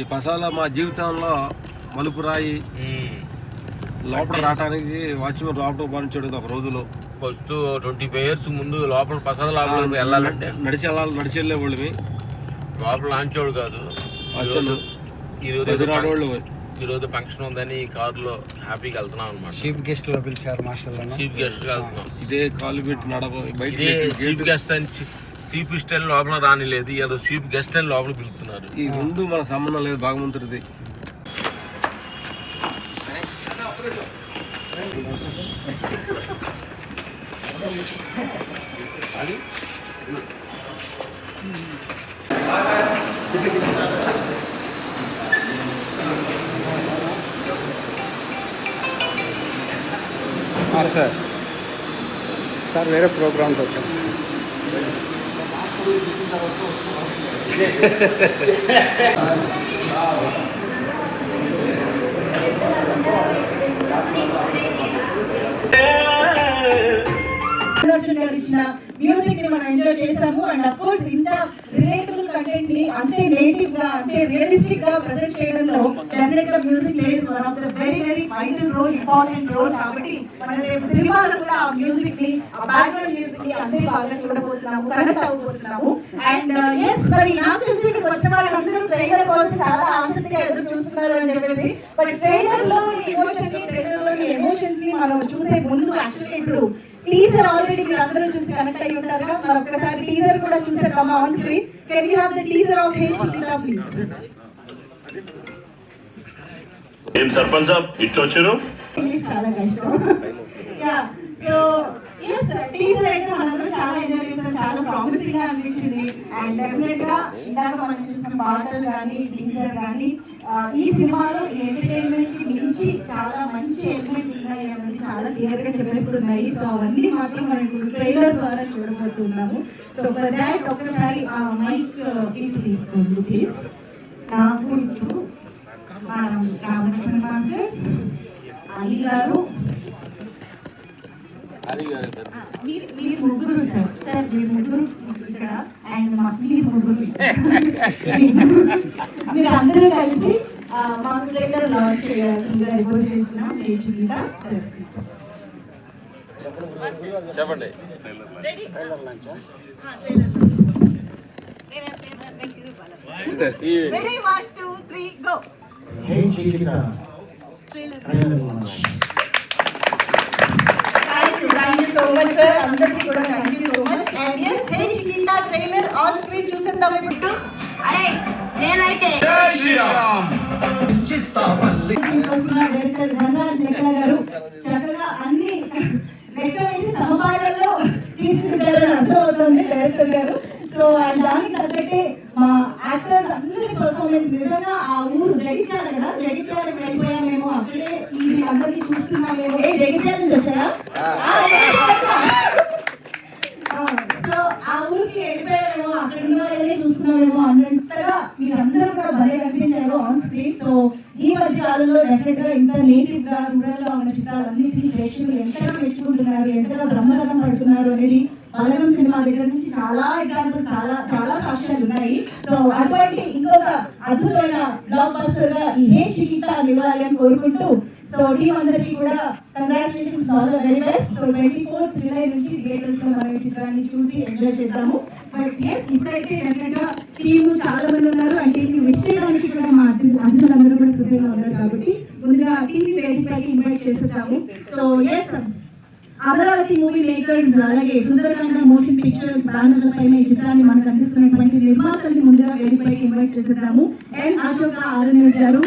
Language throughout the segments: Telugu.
ఈ పసాల మా జీవితంలో మలుపురాయి. లోపల రావడానికి వాచ్మెన్ లోపల పంపించాడు ఒక రోజులో. ఫస్ట్ 25 years ముందు లోపల పసాల లోపల వెళ్ళాలంటే నడిచి వెళ్ళే వాళ్ళవి. లోపల లాంచోడు కాదు. ఈరోజు ఫంక్షన్ ఉందని కారులో హ్యాపీగా వెళ్తున్నాం అనమాట. చీఫ్ గెస్ట్ లో పిలిచారు మాస్టర్. చీఫ్ గెస్ట్ వెళ్తున్నాం. ఇదే కాలు పెట్టి చీఫ్ గెస్ట్ అని చీఫ్ స్టైల్ లోపల రానిలేదు, ఏదో చీఫ్ గెస్ట్ అని లోపల పిలుస్తున్నారు. ఈ ముందు మన సంబంధం లేదు భగవంతుడిది. అది సార్ వేరే ప్రోగ్రామ్కి వచ్చాం. ఇచ్చిన మ్యూజిక్ ని మనం ఎంజాయ్ చేసాము. అండ్ అఫ్ కోర్స్ ఇంత రిలేటబుల్ కంటెంట్ ని అంతే నేటివ్ గా అంతే రియలిస్టిక్ గా ప్రెజెంట్ చేయడంలో డెఫినెట్ గా music plays one of the very very vital role, important role. కాబట్టి మన రేపు సినిమాలో కూడా ఆ మ్యూజిక్ ని, ఆ బ్యాక్గ్రౌండ్ మ్యూజిక్ ని అంతే బాగా చూడబోతున్నాము, కనెక్ట్ అవ్వబోతున్నాము. అండ్ ఎస్, మరి నాకు తెలిసి ఇక్కడికి వచ్చిన వాళ్ళందరూ ట్రైలర్ కోసం చాలా ఆసక్తిగా ఎదురు చూస్తున్నారు అని చెప్పేసి. బట్ ట్రైలర్ లో ఎమోషన్స్ ని మనం చూసే ముందు యాక్చువల్లీ ఇప్పుడు టీజర్ ఆల్రెడీ మీరు అందరూ చూసి కనెక్ట్ అయ్యి ఉంటారుగా. మరి ఒక్కసారి టీజర్ కూడా చూసేద్దాం on screen. Can you have the teaser of hey Chikita please? ఏం సర్పంచ్ సాబ్ ఇట్లా వచ్చారు? ఇంగ్లీష్ చాలా కష్టం. యా, సో yes, టీజర్ అయితే మనందరం చాలా ఎంజాయ్ చేసాం, చాలా ప్రామిసింగ్ గా అనిపించింది. అండ్ డెఫినెట్ గా ఇందాక మనం చూసిన పాటలు కానీ టీజర్ కానీ ఈ సినిమాలో ఎంటర్టైన్మెంట్ కి మించి చాలా మంచి ఎలిమెంట్స్ ఉన్నాయి అన్నది చాలా క్లియర్ గా చెప్పేస్తున్నాయి. సో అవన్నీ మాత్రం మనం ట్రైలర్ ద్వారా చూడబోతున్నాము. సో ఫర్ దాట్ ఒకసారి ఆ మైక్ ఇటు తీసుకోండి ప్లీజ్. నాకు ఇప్పుడు రామలక్ష్మణ్ మాస్టర్స్, అలీ గారు, మీరు ముగ్గురు సార్ మీరు ముగ్గురు ఇక్కడ, అండ్ మీరు ముగ్గురు మీరు అందరూ కలిసి మాకు ట్రైలర్ లాంచ్ చేయాల్సిందిగా రిపోర్ట్ చేస్తున్నాం. చెప్పండి. Ready, 1, 2, 3, go. Hey Chiquita. Trailer launch. Thank you so much sir. అందరికీ కూడా thank you so much. And yes, Hey Chiquita trailer on screen చూసేద్దాం ఇప్పుడు. అరే నేనైతే జై శ్రీరామ్ చిస్తాపల్లి డైరెక్టర్ ధనరాజ్ లెక్కల గారు చక్కగా అన్ని లెక్క వేసి సమపాఠంలో తీసుకుంటారని అర్థమవుతుంది డైరెక్టర్ గారు. సో దానికి తగ్గట్టే మా యాక్టర్స్ అందరి పర్ఫార్మెన్స్ నిజంగా ఆ ఊరు జగిత్యాల కదా, జగిత్యాలకు వెళ్ళిపోయామేమో, అక్కడే ఈ అందరినీ చూస్తున్నామేమో. ఏ జగిత్యాల నుంచి వచ్చారా? సో ఆ ఊరికి వెళ్ళిపోయామేమో, అక్కడ ఉన్న వాళ్ళని చూస్తున్నామేమో అన్నట్టుగా మీరందరూ కూడా భలే కనిపించారు ఆన్ స్క్రీన్. సో ఈ మధ్య కాలంలో డెఫినెట్ గా ఇంత నేటివ్ గా రూరల్ గా ఉన్న చిత్రాలన్నింటినీ ప్రేక్షకులు ఎంతగా మెచ్చుకుంటున్నారు, ఎంతగా బ్రహ్మరథం పడుతున్నారు అనేది బలగం సినిమా దగ్గర నుంచి చాలా ఎగ్జాంపుల్స్, చాలా సాక్ష్యాలు ఉన్నాయి. సో అటువంటి ఇంకొక అద్భుతమైన బ్లాక్ బస్టర్ గా ఈ హే చికితా నిలవాలి అని కోరుకుంటూ, సో టీం అందరికీ కూడా congratulations, all the very best. So 24th July నుంచి థియేటర్స్ లో మనం ఈ చిత్రాన్ని చూసి ఎంజాయ్ చేద్దాము. బట్ ఎస్, ఇప్పుడైతే డెఫినెట్ గా టీమ్ చాలా మంది ఉన్నారు అండ్ టీం విష్ చేయడానికి కూడా మా అతిథులందరూ కూడా సిద్ధంగా ఉన్నారు. కాబట్టి ముందుగా టీం వేదికపైకి ఇన్వైట్ చేస్తున్నాము. So yes, Amaravati movie makers అలాగే సుందరకాండ మోషన్ పిక్చర్స్ బ్యానర్ల పైన ఈ చిత్రాన్ని మనకు అందిస్తున్నటువంటి నిర్మాతల్ని ముందుగా వేదికపైకి ఇన్వైట్ చేస్తున్నాము. అండ్ అశోక ఆర్ఎన్ఎస్ గారు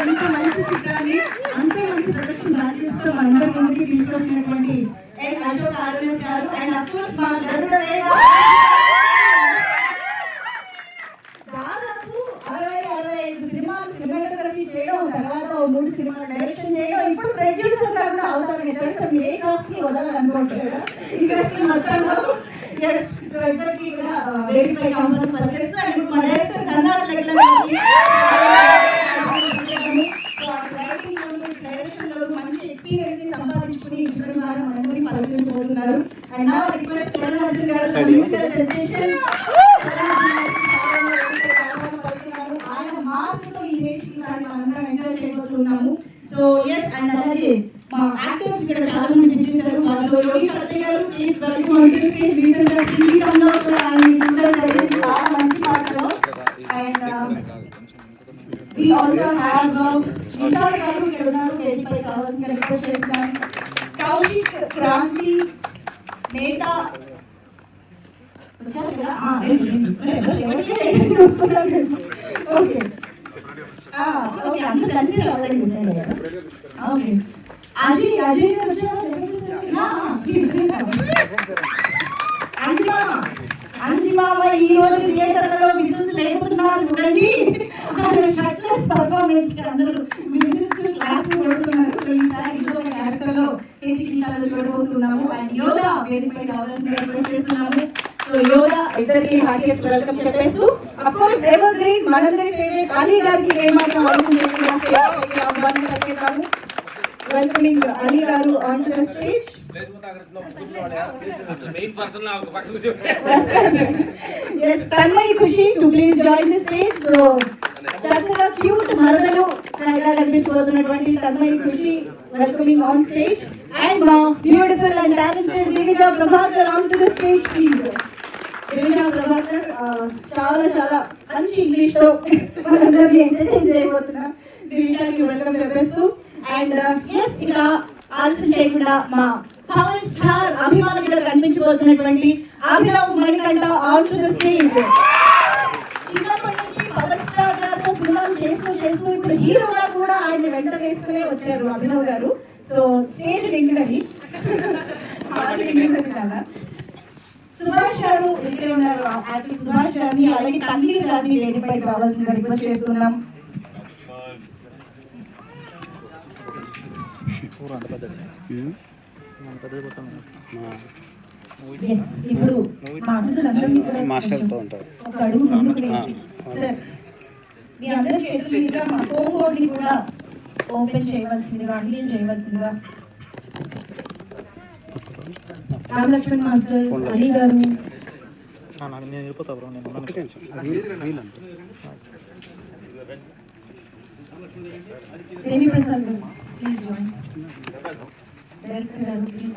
ఇంత మంచి చిత్రాన్ని అంతే మంచి ప్రొడక్షన్ వాల్యూస్ తో మనందరి ముందుకి తీసుకొచ్చినటువంటి అండ్ అశోక ఆర్ఎన్ఎస్ గారు అండ్ అఫ్ కోర్స్ మా గరుడ వేగ దాదాపు 60-65 సినిమాలు సినిమాటోగ్రఫీ చేయడం, తర్వాత 3 సినిమాలు డైరెక్షన్ చేయడం, ఇప్పుడు ప్రొడ్యూసర్ గా కూడా అవుతామని తెలుసు. ఏ కాస్ట్ ని వదలాలనుకుంటారు ఇండస్ట్రీ మొత్తంలో. ఎస్, సో ఇద్దరికి కూడా వేదికపై కాంప్రమైజ్ పనిచేస్తూ అండ్ మా డైరెక్టర్ ధనరాజ్ లెక్కల డైరెక్షన్ లో మంచి ఎక్స్పీరియన్స్ ని సంపాదించుకుని ఈ చిత్రం ద్వారా మనందరినీ పలకరించబోతున్నారు. అండ్ నా request please welcome on to the stage recent గా సంగీతంలో కూడా ఆయన చూడడం జరిగింది చాలా మంచి పాటలో. And we also have Vishal గారు ఇక్కడ ఉన్నారు, వేదికపై కావాల్సిన రిక్వెస్ట్ చేస్తున్నాను. కౌశిక్ క్రాంతి నేత వచ్చారు కదా, ఓకే ఓకే అందరూ కలిసి ఆల్రెడీ డిసైడ్ అయ్యారు. ఓకే అజయ్ గారు వచ్చారా? అంజిమామ ఈ రోజు థియేటర్లలో విజిల్స్ లేకపోతున్నారు చూడండి. షర్ట్లెస్ పర్ఫార్మెన్స్ కి అందరూ విజిల్స్ క్లాప్స్ కొడుతున్నారు. సో ఈసారి ఇంకో క్యారెక్టర్ లో చికిత్సలో చూడబోతున్నాము. అండ్ యోగా వేదికపై కావాల్సిన రిక్వెస్ట్ చేస్తున్నాము. సో యోగా ఇద్దరికి హార్టియస్ట్ వెల్కమ్ చెప్పేస్తూ అఫ్ కోర్స్ ఎవర్ గ్రీన్ మనందరి ఫేవరెట్ అలీ గారికి ఏమాత్రం అవసరం లేకుండా welcoming Ali Garu onto the stage. Yes, Tanmay Khushi to please join the stage. So, చక్కగా క్యూట్ మరదలు చాలా కనిపించబోతున్నటువంటి Tanmay Khushi welcoming on stage and beautiful and talented Divija Prabhakar onto the stage please. Divija Prabhakar చాలా మంచి ఇంగ్లీష్ తో మనందరినీ ఎంటర్టైన్ చేయబోతున్నా. దివిజాకి వెల్కమ్ చెప్పేస్తూ అండ్ ఎస్ ఇక ఆలస్యం చేయకుండా మా పవర్ స్టార్ అభిమానులుగా కనిపించబోతున్నటువంటి Abhinav Manikanta on to the stage. చిన్నప్పటి నుంచి పవర్ స్టార్ గారితో సినిమాలు చేస్తూ ఇప్పుడు హీరోగా కూడా ఆయన వెంట వేసుకునే వచ్చారు అభినవ్ గారు. సో స్టేజ్ నిండినది కదా. సుభాష్ గారు ఇక్కడ ఉన్నారు, యాక్టర్ సుభాష్ గారిని అలాగే తండ్రి గారిని వేదికపై రావాల్సిందిగా రిక్వెస్ట్ చేస్తున్నాం. ఇప్పుడు మా అతిథులందరినీ కూడా మాస్టర్తో ఉంటారు. ఒక అడుగు ముందుకు వేసి సార్ మీ అందరి చేతుల మీద మా ఫోన్ బోర్డ్ ని కూడా ఓపెన్ చేయవలసిందిగా అన్లీన్ చేయవలసిందిగా రామ్ లక్ష్మణ్ మాస్టర్స్ అలీ గారు దేవి ప్రసాద్ గారు ప్లీజ్ జాయిన్. డైరెక్టర్ గారు ప్లీజ్.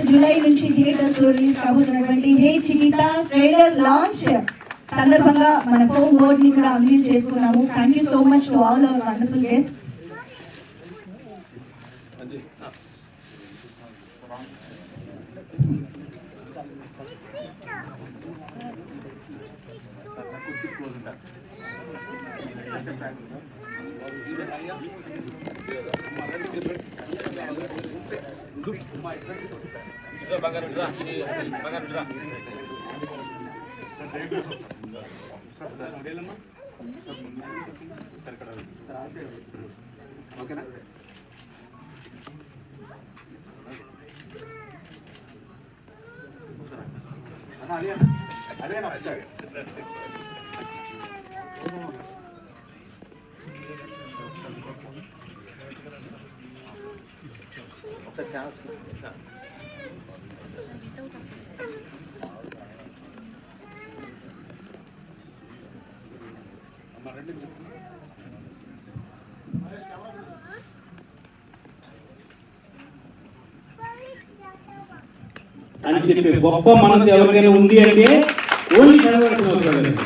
జూలై నుంచి థియేటర్స్ లో రిలీజ్ కాబోతున్నటువంటి హే చికిత ట్రైలర్ లాంచ్ సందర్భంగా మన ఫోన్ బోర్డ్ ని కూడా అన్లీన్ చేసుకున్నాము. Thank you so much to all our wonderful guests. ఓకేనా? అదేనా ఒకసారి ఛాన్స్ అని చెప్పే గొప్ప మనసు ఎవరికైనా ఉంది అంటే ఓన్లీ చదవాల్సిన అవసరం లేదు.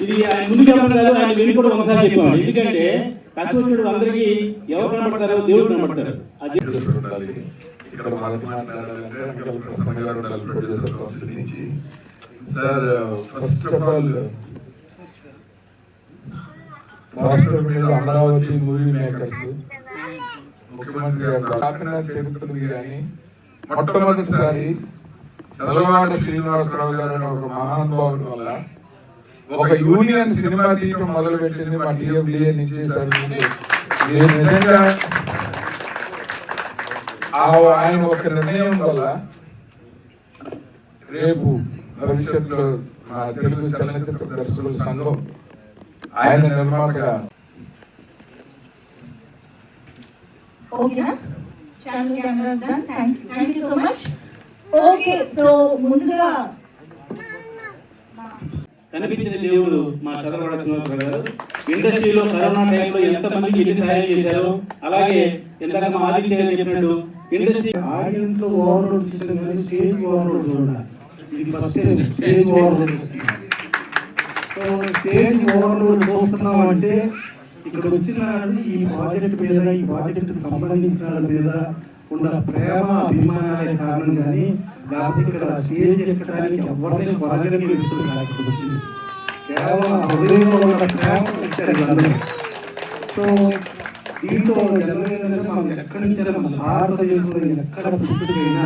ఇది ఆయన ముందు చెప్పడం కాదు, ఆయన వెళ్ళి కూడా ఒకసారి చెప్పాడు. ఎందుకంటే కష్టపడు అందరికీ ఎవరు కనబడతారో దేవుడు కనబడతారు. అది ఇక్కడ మనకి మాట్లాడాలంటే సార్ ఫస్ట్ ఆఫ్ ఆల్ రాష్ట్రం మీద అమరావతి మూవీ మేకర్స్ ముఖ్యమంత్రి గారు కాకినాడ చరిత్రది కానీ మొట్టమొదటిసారి చలవాడ శ్రీనివాసరావు గారు అనే ఒక మహానుభావుడి వల్ల ఒక యూనియన్ సినిమా తీయటం మొదలు పెట్టింది మా టీఎఫ్డిఏ నుంచి. సార్ నిజంగా ఆయన ఒక నిర్ణయం వల్ల రేపు భవిష్యత్తులో మా తెలుగు చలనచిత్ర దర్శకుల సంఘం ఆయన నిర్మాతగా ఓకే. సో ముందుగా కనిపించిన దేవుడు మా చదవడ శ్రీనివాసరావు గారు. ఇండస్ట్రీలో కరోనా టైంలో ఎంతమందికి ఎన్ని సహాయం చేశారు. అలాగే ఇందాక మా ఆదిత్య చెప్పినట్టు ఇండస్ట్రీ ఆడియన్స్ ఓవర్లోడ్ చూసాం కానీ స్టేజ్ ఓవర్లోడ్ చూడాలి. ఇది ఫస్ట్ స్టేజ్ ఓవర్లోడ్ చూస్తున్నాం. సో స్టేజ్ ఓవర్లోడ్ చూస్తున్నాం అంటే ఇక్కడ వచ్చిన ఈ ప్రాజెక్ట్ మీద, ఈ ప్రాజెక్టుకు సంబంధించిన వాళ్ళ మీద ఉన్న ప్రేమ అభిమానాలే కారణం కానీ లేకపోతే ఇక్కడ స్టేజ్ ఎక్కడానికి ఎవరిని కొరగని వ్యక్తులు కాదు ఇక్కడ వచ్చింది. కేవలం హృదయంలో ఉన్న ప్రేమ వచ్చారు అందరూ. సో దీంట్లో జనరల్గా మనం ఎక్కడి నుంచి మన భారతదేశంలో ఎక్కడ పుట్టుకైనా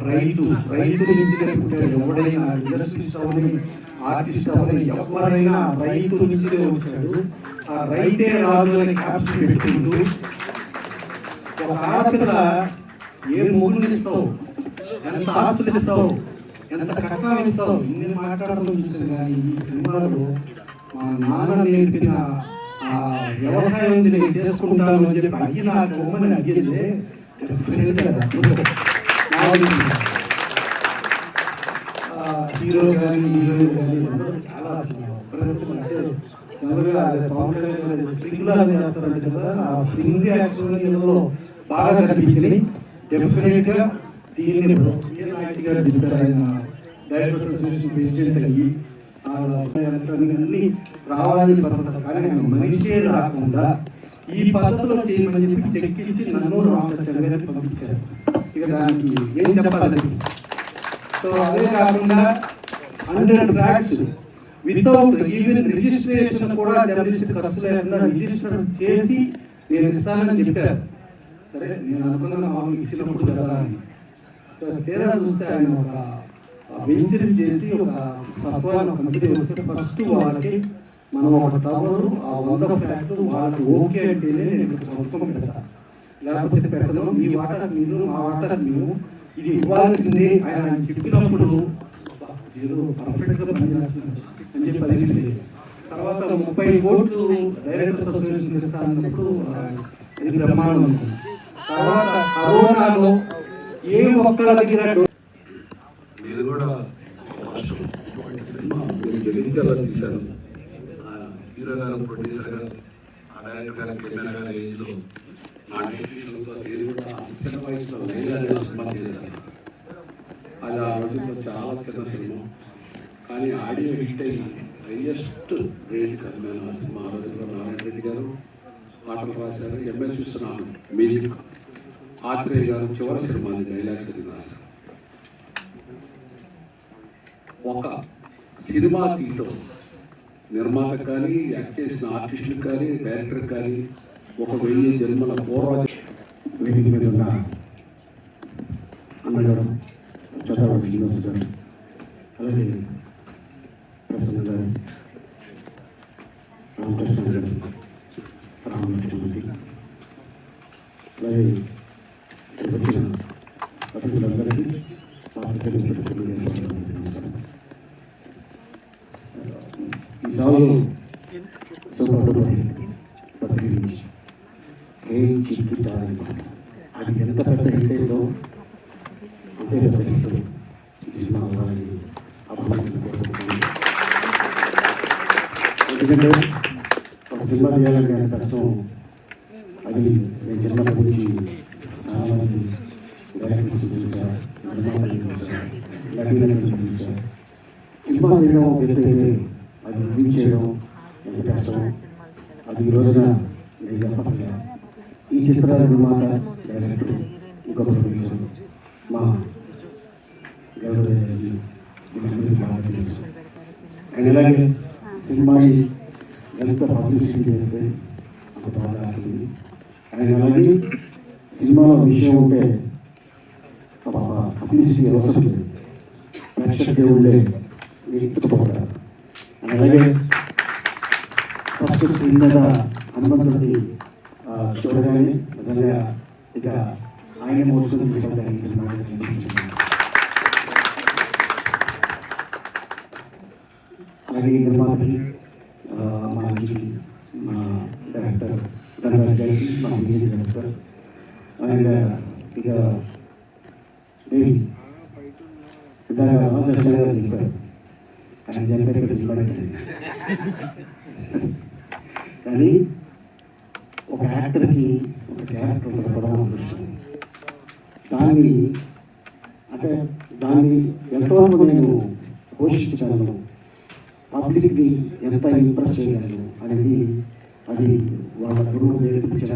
రైతు నుంచి పుట్టాడు. ఎవడైనా ఇండస్ట్రీస్ అవని, ఆర్టిస్ట్ అవని, ఎవరైనా రైతు నుంచి వచ్చాడు. ఆ రైతే రాజు అనే క్యాప్షన్ పెట్టుకుంటూ ఒక ఆడపిల్ల ఏ మొగుడిని ఇస్తావు, ఎంత ఆస్తులు ఇస్తావు, ఎంత కట్నం ఇస్తావు, ఇన్ని మాట్లాడడం చూసాను. కానీ ఈ సినిమాలో మా నాన్న నేర్పిన ఆ వ్యవసాయం నేను చేసుకుంటాను అని చెప్పి అయ్యి నాకు బొమ్మని అడిగితే హీరో కానీ హీరోయిన్ కానీ అందరూ చాలా జనరల్గా పవన్ కళ్యాణ్ స్ప్రింగ్ లాగా చేస్తారంటే కదా, ఆ స్ప్రింగ్ యాక్షన్ బాగా కనిపించింది. డెఫినెట్ గా దీన్ని నాయక్ గారు చెప్పారు. ఆయన డైరెక్టర్ అసోసియేషన్ ప్రెసిడెంట్ అయ్యి అన్ని రావాలని పద్ధతి కానీ ఆయన మనిషే రాకుండా ఈ పద్ధతిలో చేయమని చెప్పి చెక్కించి నన్ను రామచంద్ర గారిని పంపించారు. ఇక దానికి ఏం చెప్పాలి. సో అదే కాకుండా 100 ట్రాక్స్ వితౌట్ ఈవెన్ రిజిస్ట్రేషన్ కూడా జర్నలిస్ట్ ఖర్చు లేకుండా రిజిస్టర్ చేసి నేను ఇస్తానని చెప్పారు. సరే నేను అనుకున్న మామూలు ఇచ్చినప్పుడు కదా అని. సో తేడా చూస్తే ఆయన ఒక వెంచర్ చేసి ఒక తత్వాన్ని కంపెనీ వస్తే ఫస్ట్ వాళ్ళకి మనం ఒక టవర్ ఆ 100 ఫ్లాట్ వాళ్ళకి ఓకే అంటేనే నేను సంవత్సరం పెడతా, లేకపోతే పెట్టడం. మీ వాటా మీరు, మా వాటా మేము, ఇది ఇవ్వాల్సిందే ఆయన చెప్పినప్పుడు ఏదో పర్ఫెక్ట్ గా పనిచేస్తున్నారు అని చెప్పి అడిగింది. తర్వాత 30 కోట్లు డైరెక్టర్స్ అసోసియేషన్ ఇస్తానన్నప్పుడు ఇది బ్రహ్మాండం అనుకున్నాం. తర్వాత కరోనాలో ఏ ఒక్కళ్ళ దగ్గర నేను కూడా జగిత్యాల తీశాను. హీరో గారు, ప్రొడ్యూసర్ గారు, ఆ డైరెక్టర్ గారు, కెమెరా గారి ఏజ్లో నా టెక్నీషియన్తో నేను కూడా చిన్న వయసులో సినిమా చేశాను. అది ఆ రోజుల్లో చాలా చిన్న సినిమా, కానీ ఆడియో హిట్ అయ్యి హైయెస్ట్ రేట్ కలిగిన ఆ సినిమా. ఆ రోజుల్లో నారాయణ రెడ్డి గారు పాటలు రాశారు, ఎంఎస్ విశ్వనాథన్ మ్యూజిక్, ఆత్రేయ గారు చివరి సినిమా డైలాగ్స్ రాశారు. ఒక సినిమా తీయటం నిర్మాత కానీ, యాక్ట్ చేసిన ఆర్టిస్టులకు కానీ, డైరెక్టర్ కానీ ఒక 1000 జన్మల పోరాటం. వేదిక మీద ఉన్న అన్నగారు చదవడం శ్రీనివాస్ గారు, అలాగే ప్రసన్న గారు, రామకృష్ణ గారు, రామకృష్ణమూర్తి, అలాగే వచ్చిన అతిథులందరికీ ఈ సాగు అది ఎంత పెద్ద హిట్ అయిందో అంతే పెద్ద హిట్ ఈ సినిమా అవ్వాలని ఎందుకంటే ఒక సినిమా తీయాలంటే ఎంత కష్టం. అది నేను చిన్నప్పటి నుంచి చాలా మంది డైరెక్టర్స్ చూసాను, చూసాను. సినిమా తీయడం ఒక ఎత్తు అయితే అది రిలీజ్ చేయడం ఎంత కష్టం. అది ఈ రోజున నేను చెప్పట్లేదు. ఈ చిత్రాల నిర్మాత, డైరెక్టర్, ఇంకొక ప్రొడ్యూసర్ మా గౌరవజీ వీళ్ళందరికీ బాగా తెలుసు. అండ్ ఇలాగే సినిమాని ఎంత పబ్లిసిటీ చేస్తే అంత బాగా ఆడుతుంది. అండ్ అలాగే సినిమాలో విషయం ఉంటే పబ్లిసిటీ అవసరం లేదు, ప్రేక్షకులు ఉండే ఎత్తుకుపోతారు. అండ్ అలాగే ఫస్ట్ స్క్రీన్ మీద హనుమంతుడి చూడగానే నిజంగా ఇక ఆయన మోసం అలాగే నిర్మాతకి, మా డైరెక్టర్ ధనరాజ్ గారికి, మా మ్యూజిక్ డైరెక్టర్, అండ్ ఇక ఇందాక చెప్పారు ఆయన చెప్పే సినిమా కానీ ఒక యాక్టర్కి ఒక క్యారెక్టర్ ఉండడం అనిపిస్తుంది. దాన్ని అంటే దాన్ని ఎంతవరకు నేను పోషించగలను, పబ్లిక్ని ఎంత ఇంప్రెస్ చేయగలను అనేది అది వాళ్ళ గురువు నేర్పించిన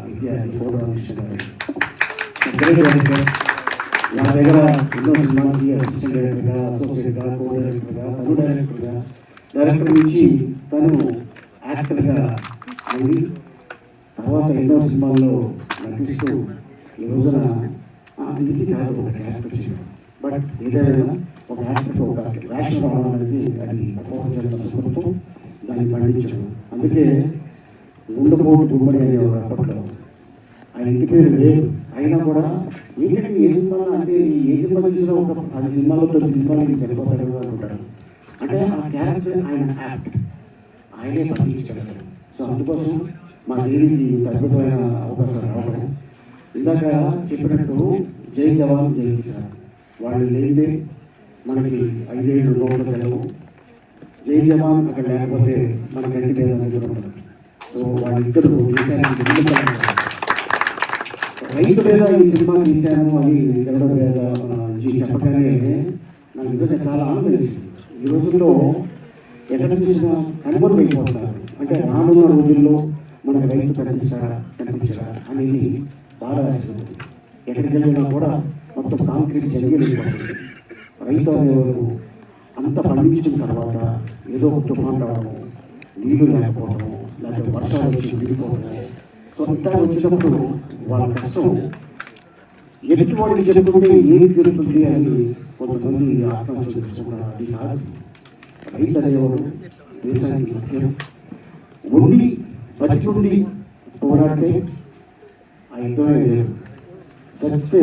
విద్య నా దగ్గర ఎన్నో సినిమాకి అసిస్టెంట్ డైరెక్టర్గా, అసోసియేట్గా, కో డైరెక్టర్గా, తను డైరెక్టర్గా, డైరెక్టర్ నుంచి తను యాక్టర్గా అయింది. తర్వాత ఎన్నో సినిమాల్లో నటిస్తూ ఈ రోజున ఈజీ కాదు ఒక యాక్టర్ చేయడం. బట్ ఏదైనా ఒక యాక్టర్తో ఒక ర్యాషన్ రావడం అనేది అది అపోహజనతో దాన్ని పండించడం. అందుకే గుండెపోటు గుమ్మడి అనేవారు అప్పట్లో. ఆయన ఇంటి పేరు లేదు, అయినా కూడా ఏంటంటే ఏ సినిమా అంటే ఏ సినిమా చూసినా ఒక 10 సినిమాలో 9 సినిమాలకి చనిపోతాడు అనుకుంటారు. అంటే ఆ క్యారెక్టర్ ఆయన యాక్ట్ ఆయనే పండించగలరు. సో అందుకోసం మా దేవికి అద్భుతమైన అవకాశం రావడం. ఇందాక చెప్పినట్టు జై జవాన్ జై కిసాన్ వాళ్ళు లేదే మనకి 5-7 రోడ్లు వెళ్ళవు. జై జవాన్ అక్కడ లేకపోతే మన కంటి మీద ఉండదు. సో వాళ్ళిద్దరూ రైతు మీద ఈ సినిమా తీశాను అని ఎవరో చెప్పగానే నాకు నిజంగా చాలా ఆనందం వేసింది. ఈ రోజుల్లో ఎక్కడ చూసినా కనుగొని అయిపోతున్నారు. అంటే రానున్న రోజుల్లో మనకు రైతు కనిపించడా అనేది బాగా వేస్తుంది. ఎక్కడికి వెళ్ళినా కూడా మొత్తం కాంక్రీట్ జరిగేపోతుంది. రైతు అనేవారు అంత పండించిన తర్వాత ఏదో ఒక తుఫాన్ రావడం, నీళ్లు లేకపోవడం, లేకపోతే వర్షాలు వచ్చి విడిపోవడం, కొంత వచ్చినప్పుడు వాళ్ళ కష్టం ఎదుటివాడికి చెప్పుకుంటే ఏది జరుగుతుంది అని కొంతమంది ఆత్మహత్య చేసుకున్నారు. అది కాదు, రైతు అనేవాడు దేశానికి ముఖ్యం. ఉండి బతికుండి పోరాడితే ఆ యుద్ధమే లేదు. చచ్చితే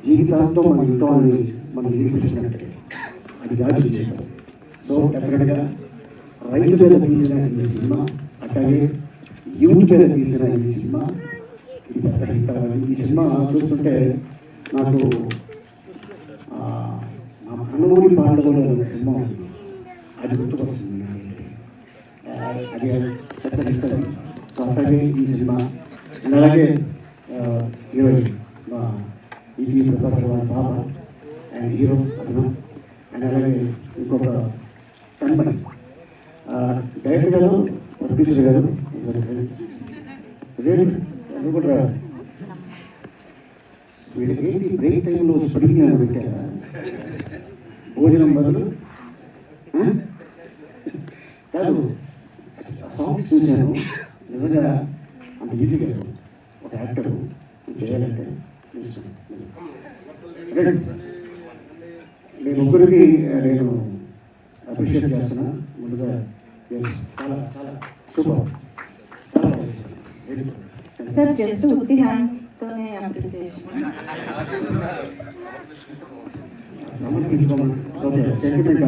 జీవితాంతో మన యుద్ధాన్ని మనం నిరూపించినట్టే. అది కాదు జీవితం. సో డెఫినెట్గా రైతు మీద తీసిన ఈ సినిమా, అట్లాగే యూత్ మీద తీసిన ఈ సినిమా, ఈ సినిమా చూస్తుంటే నాకు నా కనుమూడి పాటలో సినిమా ఉంది, అది గుర్తుకొస్తుంది. అది సో అట్లాగే ఈ సినిమా అలాగే హీరోయిన్ మా ఈటీ ప్రభాకర్ వాళ్ళ బాబా అండ్ హీరో అభినవ్ అండ్ అలాగే ఇంకొక కంపెనీ డైరెక్టర్ గారు, ప్రొడ్యూసర్ గారు కూడా వీళ్ళకి బ్రేక్ టైంలో స్పడింగ్ పెట్టారా భోజనం బదులు కాదు. సాంగ్స్ చూశాను, నిజంగా అంత ఈజీగా ఒక యాక్టర్ చేయాలంటే మీ ముగ్గురికి నేను అప్రిషియేట్ చేస్తున్నా. ముందుగా చాలా చాలా సూపర్, చాలా సార్ జస్ట్ ఉత్తి హ్యాండ్స్తోనే appreciation. Okay sentiment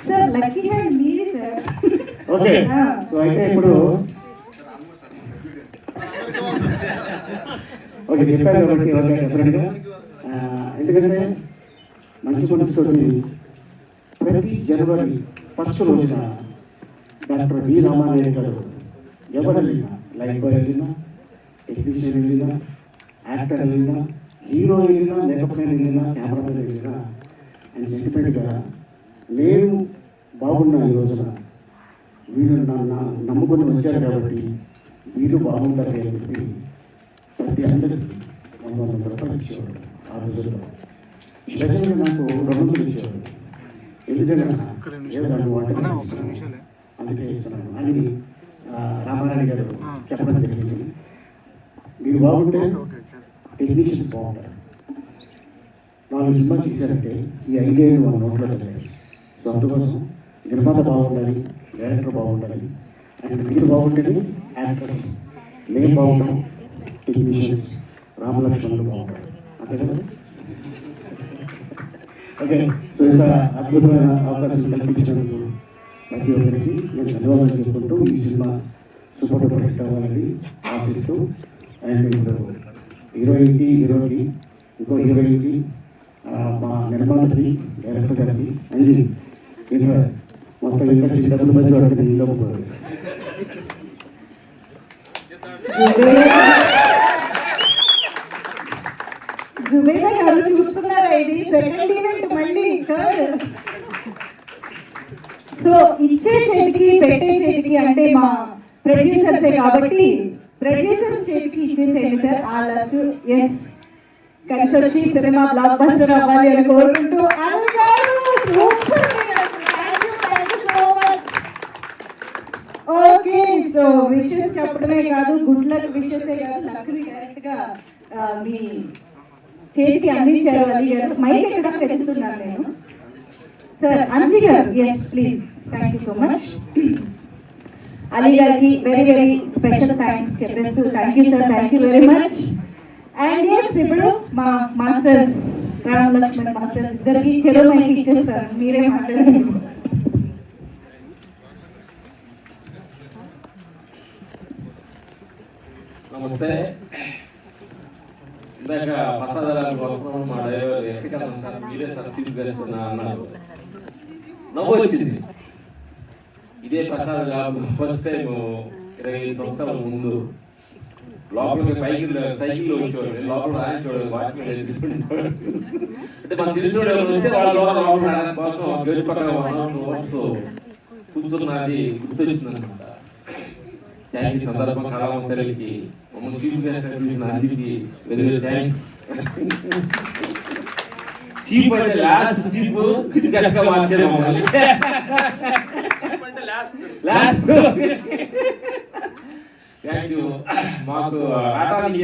sir lucky hand మీది సార్. ఓకే సో అయితే ఇప్పుడు ఓకే చెప్పారు కాబట్టి ఓకే డెఫినెట్గా. ఎందుకంటే మంచి మనసుతోటి ప్రతి జనవరి 1st రోజున డాక్టర్ వి రామానాయుడు గారు ఎవరు వెళ్ళినా, లైఫ్ బాయ్ వెళ్ళినా, టెక్నీషియన్ వెళ్ళినా, యాక్టర్ వెళ్ళినా, హీరో వెళ్ళినా, లేకపోతే వెళ్ళినా, కెమెరామెన్ వెళ్ళినా, అండ్ సెంటిమెంట్గా నేను బాగున్నా ఈ రోజున వీళ్ళు నమ్ముకొని వచ్చారు కాబట్టి వీళ్ళు బాగుంటారు అని చెప్పి ప్రతి అందరికీ 100 రూపాయలు ఇచ్చేవాడు. ఆ రోజుల్లో స్పెషల్గా నాకు 200 ఇచ్చేవాడు. ఎందుకంటే అందుకే ఇస్తున్నాను అని రామారాయణ గారు చెప్పడం జరిగింది. మీరు బాగుంటే టెక్నీషియన్స్ బాగుంటారు. 4 సినిమాలు తీశారంటే ఈ 5 ఏళ్ళు మన నోట్లో తెలియాలి. సో అందుకోసం నిర్మాత బాగుండాలి, డైరెక్టర్ బాగుండాలి, అండ్ మీరు బాగుంటేనే యాక్టర్స్, మేము బాగుంటాం, టెక్నీషియన్స్, రామలక్ష్మణులు బాగుంటారు. అంతే కదా? ఓకే సో ఇంత అద్భుతమైన అవకాశం కల్పించినందుకు ప్రతి ఒక్కరికి నేను ధన్యవాదాలు చెప్పుకుంటూ ఈ సినిమా సూపర్ డూపర్ హిట్ అవ్వాలని ఆశిస్తూ అండ్ ఇప్పుడు హీరోయిన్కి ఇంకో హీరోయిన్కి, మా నిర్మాతకి, డైరెక్టర్ గారికి, అంజలి ఇంకా మొత్తం ఇండస్ట్రీ డబ్బులు మంది పడుతుంది ఇంట్లో పోతుంది. జుబేదా గారు చూస్తున్నారా, ఇది సెకండ్ ఈవెంట్ మళ్ళీ థర్డ్. సో ఇచ్చే చేతికి పెట్టే చేతికి అంటే మా ప్రొడ్యూసర్సే కాబట్టి ప్రొడ్యూసర్స్ చేతికి ఇచ్చేసేయండి సార్. ఆ లక్ ఎస్ కలిసి వచ్చి సినిమా బ్లాక్ బస్టర్ అవ్వాలి అని కోరుకుంటూ ఓకే. సో విషెస్ చెప్పడమే కాదు, గుడ్ లక్ విషెసే కాదు, లక్ని డైరెక్ట్ గా మీ చేతికి అందించారు. అలీ గారు మైక్ ఎక్కడ పెడుతున్నాను నేను సార్. అంజి గారు yes please. Thank you so much. Ali గారికి వెరీ వెరీ స్పెషల్ థ్యాంక్స్ చెప్పేసి thank you sir, thank you very much. And yes ఇప్పుడు మా మాస్టర్స్ రామ్ లక్ష్మణ్ మాస్టర్స్ ఇద్దరికి చెరువు మైక్ ఇచ్చేస్తారు, మీరే మాట్లాడండి. నమస్తే. ఇందాక ప్రసాదాల కోసం మా డ్రైవర్ ఎక్కడికన్నా సార్ మీరే సార్ తీసుకెళ్తున్నా అన్నారు. నవ్వు వచ్చింది. ఇదే ప్రసాద్ ఫస్ట్ టైం 25 సంవత్సరాల ముందు లోపలికి సైకిల్లో వచ్చేవాడు, లోపల రాయించేవాడు, వాచ్మెన్ అంటే మనం తెలిసిన వస్తే వాళ్ళ ద్వారా లోపల రాయడం కోసం గేట్ పక్కన వస్తూ కూర్చున్నది గుర్తొచ్చింది అనమాట. Thank you. సందర్భం కళావంతరికి మమ్మల్ని చీఫ్ గెస్ట్ చూసిన అన్నిటికీ వెరీ వెరీ థ్యాంక్స్. చీఫ్ అంటే లాస్ట్ చీఫ్ గెస్ట్ గా మార్చారు మమ్మల్ని. Last thank you. మాకు ఆటానికి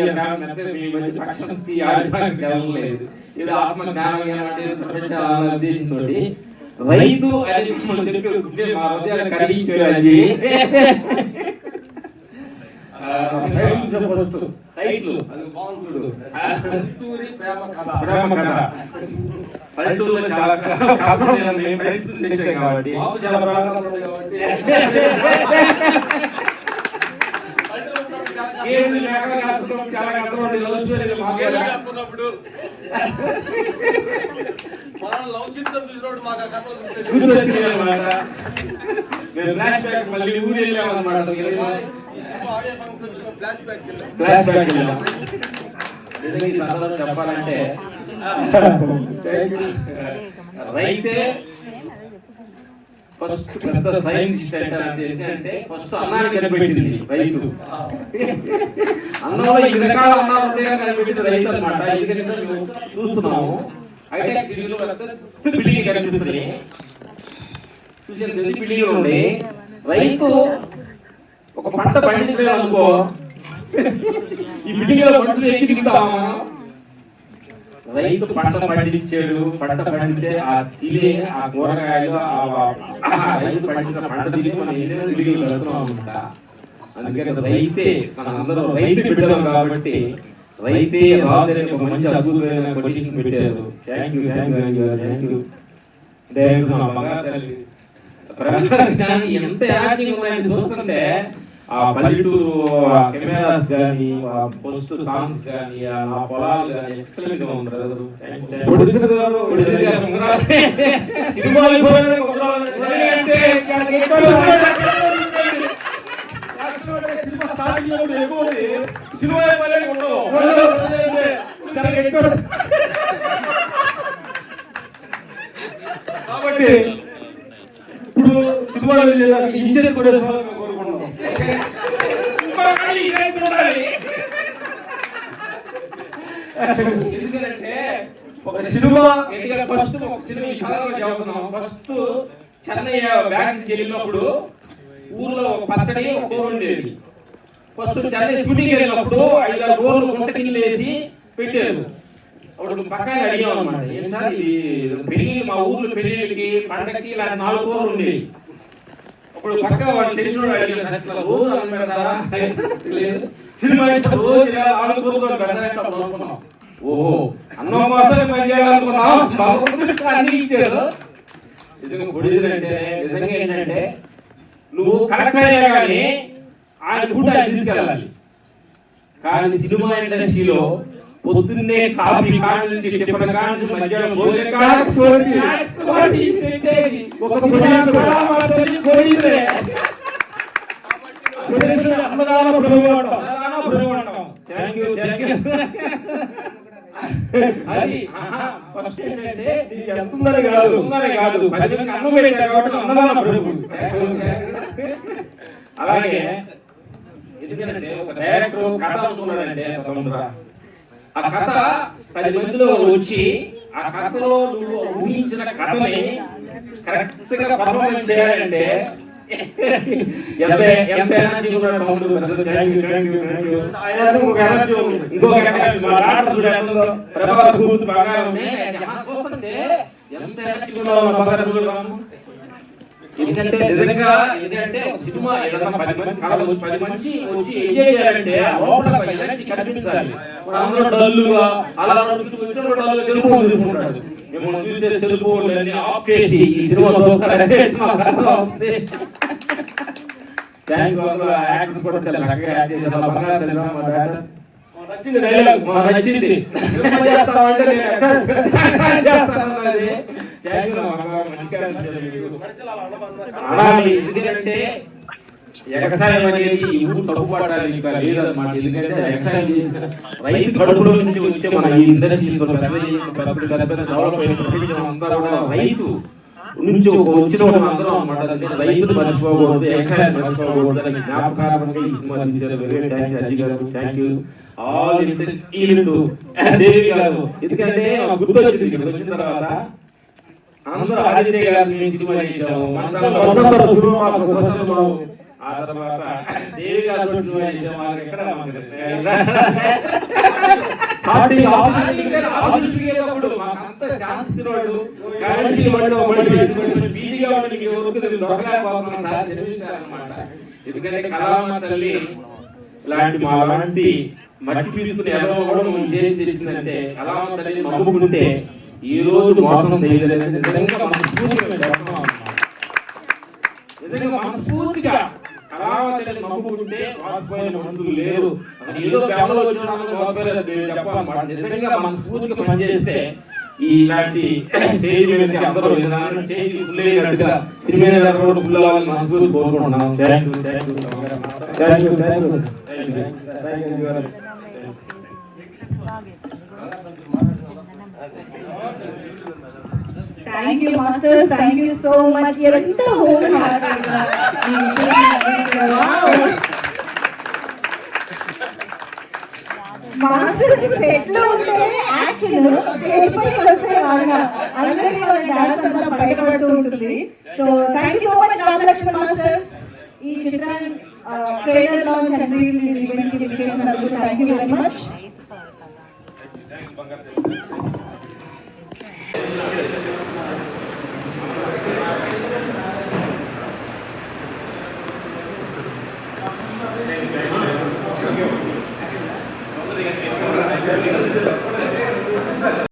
ఫంక్షన్స్ కి ఆడటానికి వెళ్ళలేదు, ఏదో ఆత్మ జ్ఞానం అంటే ప్రపంచాలన్న ఉద్దేశంతో రైతు అని మనం చెప్పి మా హృదయాన్ని కడిగించారు. అది టైటిల్ అది బాగుంటుంది, ప్రేమ కథ. పల్లెటూరులో చాలా కాబట్టి చాలా మళ్ళీ ఊరు వెళ్ళామన్నమాట. చెప్పాలంటే రైతే ఫస్ట్ పెద్ద సైంటిస్ట్ అంటే ఫస్ట్ అన్నాన్ని కనిపెట్టింది రైతు. అన్నంలో ఈ రకాల అన్నాలు కనిపెట్టింది రైతు అనమాట. ఎందుకంటే మేము చూస్తున్నాము హైటెక్ సిటీలో బిల్డింగ్ కనిపిస్తుంది, చూసిన ప్రతి బిల్డింగ్ ఉండి రైతు ఒక పంట పండించాలనుకో ఈ బిల్డింగ్ లో మనుషులు ఎక్కి దిగుతామా. రైతు పంట పండించాడు, పంట పండితే ఆ తినే ఆ కూరగాయలు రైతు పండించిన పంట తిని మనం ఏదైనా బిల్డింగ్ వెళ్తున్నాం అనమాట. అందుకని రైతే మన అందరూ రైతు బిడ్డలం కాబట్టి రైతే రాదు అనే ఒక మంచి అద్భుతమైన కొటేషన్ పెట్టారు. Thank you thank you. ఎంత యాక్టింగ్ ఉన్నాయని చూస్తుంటే ఆ పల్లెటూరు కెమెరాస్ కానీ, పోస్ట్ సాంగ్స్ కానీ, ఆ పొలాలు కానీ ఎక్సలెంట్ గా ఉంటారు. కాబట్టి ఇప్పుడు సినిమాలు ఇన్సూరెన్స్ కూడా కోరుకుంటున్నాం. ఎందుకంటే ఒక సినిమా ఫస్ట్ చెన్నై బ్యాంక్ వెళ్ళినప్పుడు ఊర్లో ఒక పచ్చడి ఒక కూర ఉండేది. ఫస్ట్ చెన్నై షూటింగ్ వెళ్ళినప్పుడు 5-6 కూరలు గుంటకిల్లు వేసి పెట్టారు. అప్పుడు పక్కన అడిగాం అనమాట, ఏం సార్ ఇది పెళ్లి మా ఊర్లో పెళ్లికి పండగకి ఇలా 4 కూరలు ఉండేవి. అప్పుడు పక్క వాడు తెలిసిన అడిగారు, రోజు అన్నం పెడతారా? సినిమా రోజు 4 కూరలు పెడతారా? ఓహో అన్నం మాత్రమే పని చేయాలనుకున్నాం, అన్ని ఇచ్చారు. నిజంగా నిజంగా ఏంటంటే నువ్వు కరెక్ట్ అయినా కానీ ఆయన ఫుడ్ ఆయన తీసుకెళ్ళాలి. కానీ సినిమా ఇండస్ట్రీలో పొద్దున్నే కాఫీ కాడి నుంచి చెప్పిన కాడి నుంచి మధ్యాహ్నం భోజనం కాడి పెట్టేది. ఒక సినిమా కూడా మా తల్లి పోయిందే. అన్నదాన ప్రభుత్వం. Thank you. అది ఫస్ట్ ఏంటంటే ఎంత ఉందని కాదు 10 మంది అన్నం పెట్టారు కాబట్టి అన్నదాన ప్రభుత్వం. అలాగే ఎందుకంటే ఒక డైరెక్టర్ కథ అనుకున్నాడంటే ఆ కథ 10 మందిలో వచ్చి ఆ కథలో నువ్వు ఊహించిన కథని కరెక్ట్ గా పర్ఫార్మెన్స్ చేయాలంటే ఎంత ఎనర్జీ ఎందుకంటే నిజంగా ఎందుకంటే సినిమా ఏదైనా 10 మంది కళలు 10 మంది వచ్చి ఎంజాయ్ చేయాలంటే లోపల ఎనర్జీ కనిపించాలి. అందరూ డల్లుగా అలా తెలుపు తీసుకుంటాడు. మేము చూసే తెలుపు ఆఫ్ చేసి ఈ సినిమా చూస్తారంటే నచ్చింది డైలాగ్ నచ్చింది ఎందుకంటే వ్యవసాయం అనేది ఈ ఊరు తప్పుపడడానికి లేదన్నమాట. ఎందుకంటే వ్యవసాయం చేసిన రైతు కడుపులో నుంచి వచ్చే మన ఈ ఇండస్ట్రీ రైతు నుంచి వచ్చిన అందరం అన్నమాట. రైతు మర్చిపోకూడదు, వ్యవసాయం మర్చిపోకూడదు అని జ్ఞాపకార్థంగా ఈ సినిమా తీశారు. వెరీ థ్యాంక్ యూ ఆల్ దేవి గారు. ఎందుకంటే గుర్తు వచ్చింది వచ్చిన తర్వాత అందరూ ఆదిత్య గారిని సినిమా చేశాము. ఆ తర్వాత దేవి గారు సినిమా చేశాము. ఎక్కడ ఎందుకంటే కళామ తల్లి ఇలాంటి మా లాంటి మట్టి తీసుకుని ఎవరో కూడా తెలిసిందంటే కళామ తల్లి నమ్ముకుంటే ఈ రోజు మోసం తెలియలేదు. నిజంగా మనస్ఫూర్తిగా కళామ తల్లి నమ్ముకుంటే మోసపోయిన మనుషులు లేరు. ఏదో బెంగళూరు వచ్చిన చెప్పాలన్నమాట. నిజంగా మనస్ఫూర్తిగా పనిచేస్తే ఇలాంటి స్టేజ్ మీద అందరూ స్టేజ్ ఫుల్ అయినట్టుగా సినిమా రోడ్డు ఫుల్ అవ్వాలని మనస్ఫూర్తి కోరుకుంటున్నాం. Thank you, masters. Thank you so much. ఎంత wholehearted గా మాస్టర్స్ సెట్ లో ఉంటే యాక్షన్ స్టేజ్ పైకి వస్తే వాళ్ళగా అందరికీ వాళ్ళ డాన్స్ అంతా బయటపడుతూ ఉంటుంది. So thank you so much Ramalakshman masters. ఈ చిత్రాన్ని trailer launch and release event కి చేసినందుకు థ్యాంక్ యూ వెరీ మచ్.